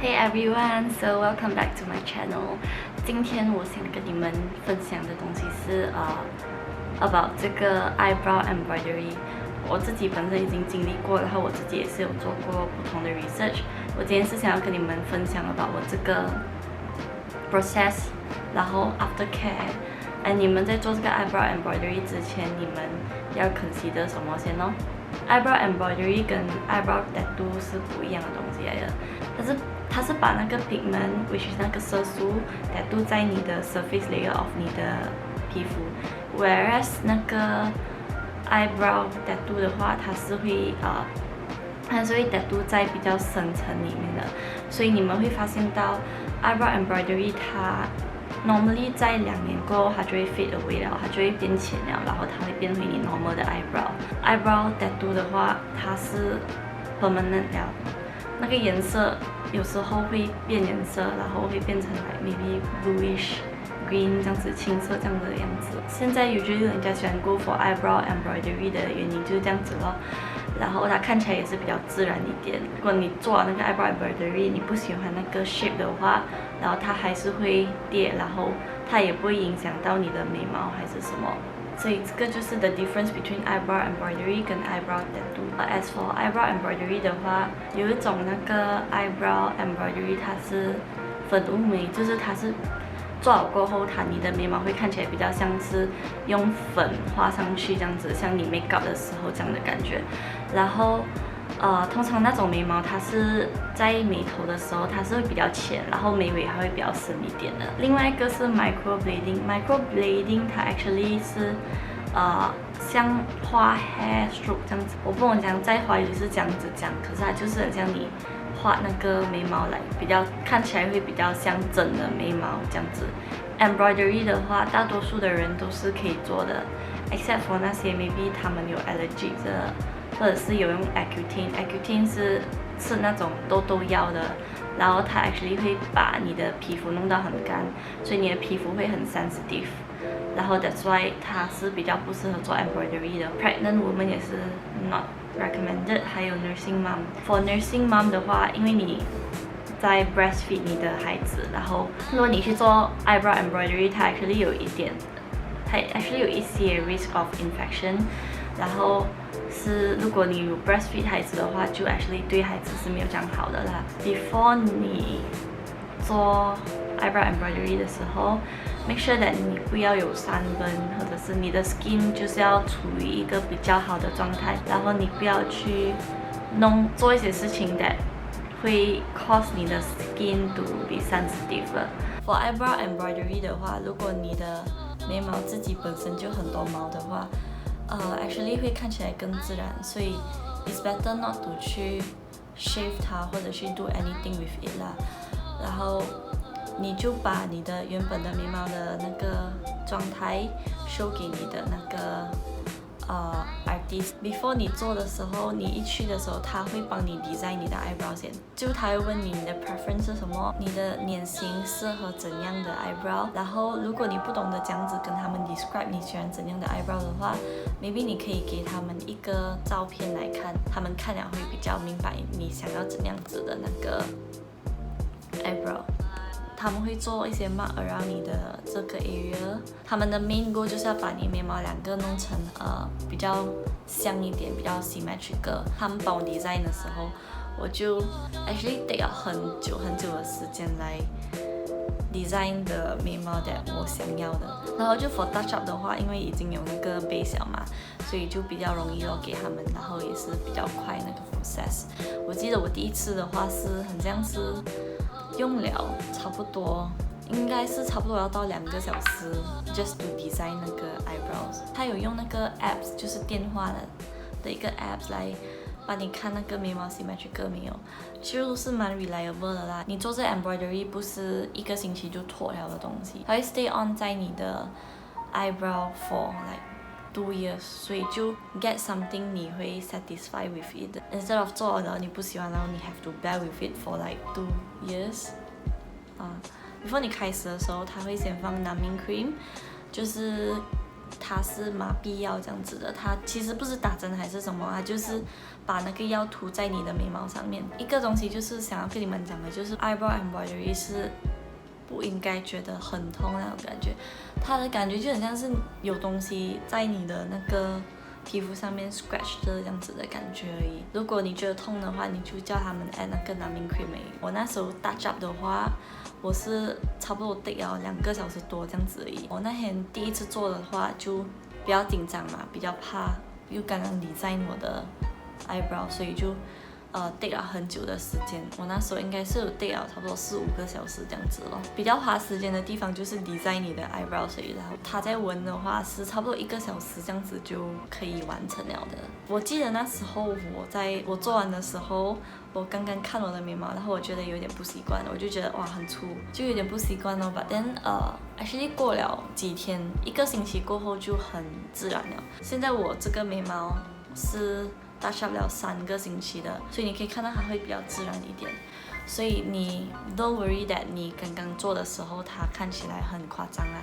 Hey everyone, so welcome back to my channel. 今天我想跟你们分享的东西是about 这个 eyebrow embroidery。我自己本身已经经历过，然后我自己也是有做过不同的 research。我今天是想要跟你们分享about我这个 process， 然后 aftercare。你们在做这个 eyebrow embroidery 之前，你们要 consider 什么先呢？eyebrow embroidery 跟 eyebrow tattoo 是不一样的东西来的，它是把那个 pigment，which is 那个色素 tattoo 在你的 surface layer of 你的皮肤 ，whereas 那个 eyebrow tattoo 的话，它是会 tattoo 在比较深层里面的，所以你们会发现到 eyebrow embroidery 它 normally 在2年过后，它就会 fade away 了，它就会变浅了，然后它会变回你 normal 的 eyebrow。eyebrow tattoo 的话，它是 permanent 了，那个颜色有时候会变颜色，然后会变成like maybe bluish green 这样子，青色这样的样子。现在usually人家喜欢 go for eyebrow embroidery 的原因就是这样子咯。然后它看起来也是比较自然一点。如果你做了那个 eyebrow embroidery， 你不喜欢那个 shape 的话，然后它还是会跌，然后它也不会影响到你的眉毛还是什么。所以这个就是 the difference between eyebrow embroidery 跟 eyebrow tattoo。As for eyebrow embroidery 的话，有一种那个 eyebrow embroidery 它是粉雾眉，就是它是做好过后，你的眉毛会看起来比较像是用粉画上去这样子，像你 make up 的时候这样的感觉。然后通常那种眉毛它是在眉头的时候它是会比较浅，然后眉尾还会比较深一点的。另外一个是 microblading，microblading 它 actually 是像画 hair stroke 这样子，我不懂讲在华语是这样子讲，可是它就是很像你画那个眉毛来，比较看起来会比较像真的眉毛这样子。embroidery 的话，大多数的人都是可以做的 ，except for 那些 maybe 他们有 allergy 的，或者是有用 Accutane 是吃那种痘痘药的，然后它 actually 会把你的皮肤弄到很干，所以你的皮肤会很 sensitive。然后 that's why 它是比较不适合做 embroidery 的。pregnant woman 也是 not recommended， 还有 nursing mom。for nursing mom 的话，因为你在 breastfeed 你的孩子，然后如果你去做 eyebrow embroidery， 它 actually 有一些 risk of infection。然后是如果你有 breastfeed 孩子的话，就 actually 对孩子是没有这样好的啦。before 你做 eyebrow embroidery 的时候 ，make sure that 你不要有sunburn，或者是你的 skin 就是要处于一个比较好的状态，然后你不要去做一些事情 that 会 cause 你的 skin to be sensitive。for eyebrow embroidery 的话，如果你的眉毛自己本身就很多毛的话，actually 会看起来更自然，所以 it's better not to 去 shave 它或者去 do anything with it 啦。然后你就把你的原本的眉毛的那个状态 show 给你的那个artist。before 你做的时候，你一去的时候，他会帮你 design 你的 eyebrow 先，就他会问你的 preference 是什么，你的脸型适合怎样的 eyebrow。然后如果你不懂得这样子跟他们 describe 你喜欢怎样的 eyebrow 的话 ，maybe 你可以给他们一个照片来看，他们看了会比较明白你想要怎样子的那个 eyebrow。他们会做一些 mark around 你的这个 area， 他们的 main goal 就是要把你眉毛2个弄成比较像一点，比较 symmetrical。他们帮我 design 的时候，我就 actually take 了很久的时间来 design 的眉毛的我想要的。然后就 for touch up 的话，因为已经有那个 base 了嘛，所以就比较容易咯给他们，然后也是比较快那个 process。我记得我第一次的话是很像是用了差不多，应该是差不多要到2个小时 ，just to design 那个 eyebrows。他有用那个 apps， 就是电话的一个 apps 来帮你看那个眉毛 symmetrical 没有，就是蛮 reliable 的啦。你做这 embroidery 不是1个星期就脱了的东西，它会 stay on 在你的 eyebrow for like 2 years， 所以就 get something 你会 satisfy with it instead of 做了你不喜欢，然后你 have to bear with it for like 2 years。before 你开始的时候，它会先放 numbing cream， 就是它是麻痹药这样子的，它其实不是打针还是什么，它就是把那个药涂在你的眉毛上面。一个东西就是想要跟你们讲的，就是 eyebrow embroidery 是不应该觉得很痛那种感觉，它的感觉就很像是有东西在你的那个皮肤上面 scratch 的这样子的感觉而已。如果你觉得痛的话，你就叫他们 add 那个 numbing cream 而已。我那时候touch up 的话，我是差不多 take 了2个小时多这样子而已。我那天第一次做的话就比较紧张嘛，比较怕又刚刚design我的 eyebrow， 所以就take 了很久的时间。我那时候应该是有 take 了差不多4、5个小时这样子咯。比较花时间的地方就是 design 你的 eyebrow， 所以然后它在纹的话是差不多1个小时这样子就可以完成了的。我记得那时候我做完的时候，我刚刚看我的眉毛，然后我觉得有点不习惯，我就觉得哇很粗，就有点不习惯哦。But then actually 过了几天，1个星期过后就很自然了。现在我这个眉毛是touch up了3个星期的，所以你可以看到它会比较自然一点。所以你 don't worry that 你刚刚做的时候它看起来很夸张啦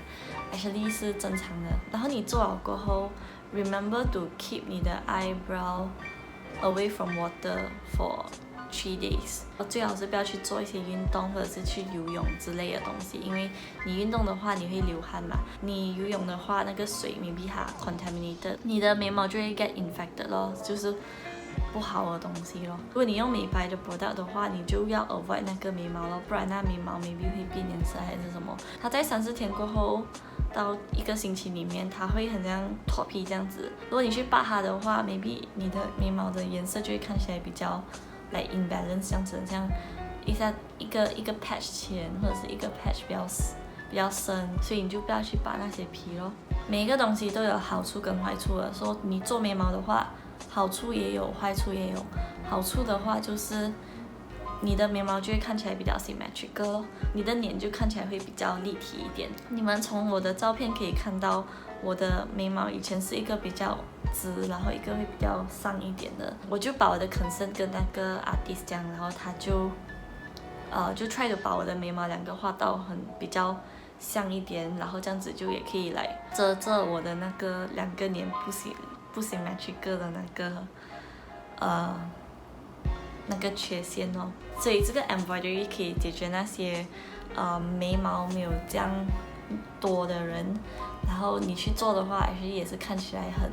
，actually 是正常的。然后你做了过后 ，remember to keep 你的 eyebrow away from water for 3 days。最好是不要去做一些运动或者是去游泳之类的东西，因为你运动的话你会流汗嘛，你游泳的话那个水 maybe 它 contaminated， 你的眉毛就会 get infected 咯，就是不好的东西咯。如果你用美白的 product 的话，你就要 avoid 那个眉毛咯，不然那眉毛 maybe 会变颜色还是什么。它在3、4天过后到1个星期里面，它会很像脱皮这样子。如果你去拔它的话 ，maybe 你的眉毛的颜色就会看起来比较like imbalance 这样子，像一个 patch 浅，或者是一个 patch 比较深，所以你就不要去拔那些皮咯。每一个东西都有好处跟坏处的，说你做眉毛的话，好处也有，坏处也有。好处的话就是你的眉毛就会看起来比较 symmetrical 咯，你的脸就看起来会比较立体一点。你们从我的照片可以看到，我的眉毛以前是一个比较直，然后一个会比较上一点的。我就把我的 concern 跟那个 artist 讲，然后他就try to 把我的眉毛2个画到比较像一点，然后这样子就也可以来遮我的那个2个脸不 symmetrical 的那个缺陷哦。所以这个 embroidery 可以解决那些眉毛没有这样多的人，然后你去做的话，其实也是看起来很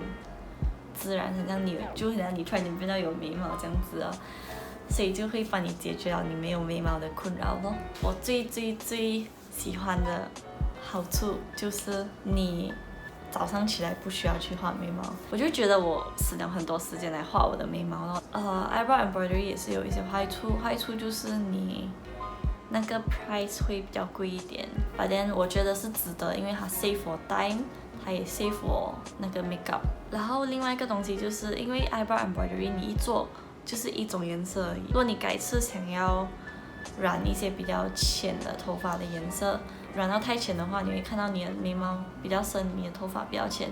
自然，很像你突然间变到有眉毛这样子哦，所以就会帮你解决了你没有眉毛的困扰咯。我最喜欢的好处就是你早上起来不需要去画眉毛，我就觉得我省了很多时间来画我的眉毛咯。eyebrow embroidery 也是有一些坏处就是你那个 price 会比较贵一点 ，but then 我觉得是值得，因为它 save 我 time， 它也 save 我那个 makeup。然后另外一个东西就是因为 eyebrow embroidery 你一做就是一种颜色而已，如果你改次想要染一些比较浅的头发的颜色，染到太浅的话，你会看到你的眉毛比较深，你的头发比较浅。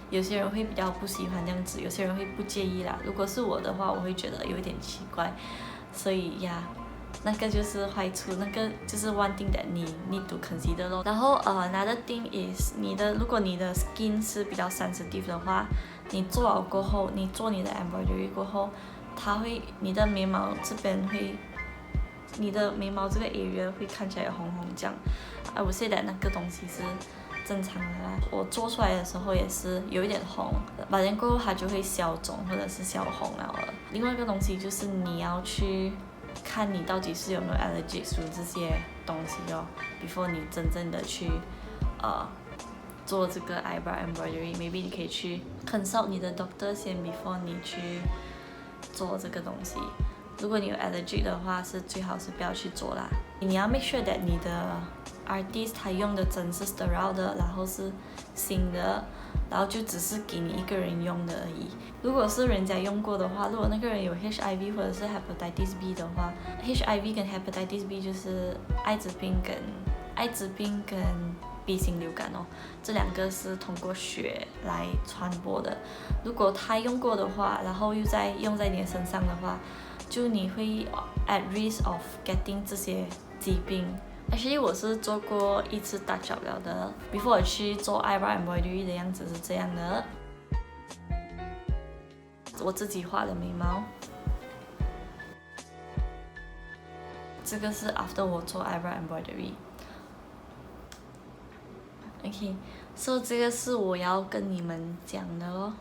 有些人会比较不喜欢这样子，有些人会不介意啦。如果是我的话，我会觉得有一点奇怪，所以呀。那个就是坏处，那个就是 one thing that 你 need to consider 咯。然后another thing is 如果你的 skin 是比较 sensitive 的话，你做了过后，你做你的 embroidery 过后，你的眉毛这边会，你的眉毛这个 area 会看起来红红这样。I would say that 那个东西是正常的啦。我做出来的时候也是有一点红，but then 过后它就会消肿或者是消红了。另外一个东西就是你要去看你到底是有没有 allergic to 这些东西哦 ，before 你真正的去做这个 eyebrow embroidery，maybe 你可以去 consult 你的 doctor 先 before 你去做这个东西。如果你有 allergic 的话，是最好是不要去做啦。你要 make sure that 你的 artist 他用的针是 sterile 的，然后是新的，然后就只是给你一个人用的而已。如果是人家用过的话，如果那个人有 HIV 或者是 hepatitis B 的话 ，HIV 跟 hepatitis B 就是艾滋病跟 B 型流感哦，这2个是通过血来传播的。如果他用过的话，然后又用在你身上的话，就你会 at risk of getting 这些疾病 Actually 我是做过一次大 job 了的 ，before 我去做 eyebrow embroidery 的样子是这样的，我自己画的眉毛。这个是 after 我做 eyebrow embroidery。OK， so 这个是我要跟你们讲的咯。